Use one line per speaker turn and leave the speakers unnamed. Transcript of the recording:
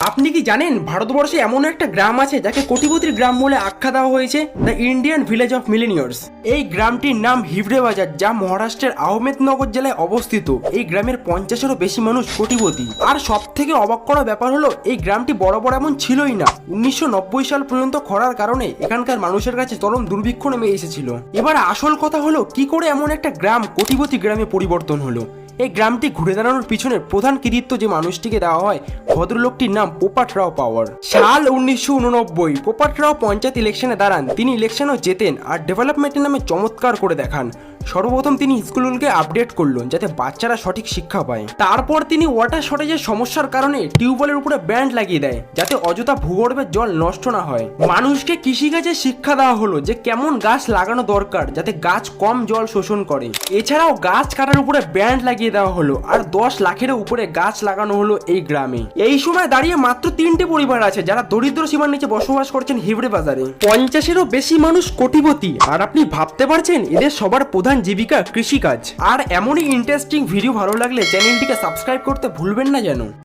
আপনি কি জানেন ভারতবর্ষে এমন একটা গ্রাম আছে যাকে কোটিপতির গ্রাম বলে আখ্যা দেওয়া হয়েছে, দ্য ইন্ডিয়ান ভিলেজ অফ মিলেনিয়ার্স। এই গ্রামটির নাম হিবড়ে বাজার, যা মহারাষ্ট্রের আহমেদনগর জেলায় অবস্থিত। এই গ্রামের 50-এরও বেশি মানুষ কোটিপতি। আর সব থেকে অবাক করা ব্যাপার হলো, এই গ্রামটি বরাবর এমন ছিলই না। 1990 সাল পর্যন্ত খরার কারণে এখানকার মানুষের কাছে চরম দুর্ভিক্ষ নেমে এসেছিল। এবার আসল কথা হলো, কি করে এমন একটা গ্রাম কোটিপতি গ্রামে পরিবর্তন হলো। এই গ্রামটি ঘুরে দাঁড়ানোর পিছনের প্রধান কৃতিত্ব যে মানুষটিকে দেওয়া হয়, ভদ্রলোকটির নাম পোপাটরাও পাওয়ার। সাল 1989 পোপাটরাও পঞ্চায়েত ইলেকশনে দাঁড়ান। তিনি ইলেকশনও জেতেন আর ডেভেলপমেন্টের নামে চমৎকার করে দেখান। সর্বপ্রথম তিনি স্কুলগুলোকে আপডেট করলেন যাতে বাচ্চারা সঠিক শিক্ষা পায়। তারপর তিনি ওয়াটার শর্টেজের সমস্যার কারণে টিউবওয়েলের উপরে ব্যান্ড লাগিয়ে দেয়, যাতে অযথা ভূগর্ভের জল নষ্ট না হয়। মানুষকে কৃষিকাজের শিক্ষা দেওয়া হলো যে কেমন গাছ লাগানো দরকার, যাতে গাছ কম জল শোষণ করে। এছাড়াও গাছ কাটার উপরে ব্যান্ড লাগিয়ে দেওয়া হলো আর 10 লাখের উপরে গাছ লাগানো হলো এই গ্রামে। এই সময় দাঁড়িয়ে মাত্র 3টে পরিবার আছে যারা দরিদ্র সীমার নিচে বসবাস করছেন হিবড়ে বাজারে। 50-এরও বেশি মানুষ কোটিপতি। আর আপনি ভাবতে পারছেন এদের সবার প্রধান জীবিকা কৃষিকাজ। আর এমনই ইন্টারেস্টিং ভিডিও ভালো লাগলে চ্যানেলটিকে সাবস্ক্রাইব করতে ভুলবেন না যেন।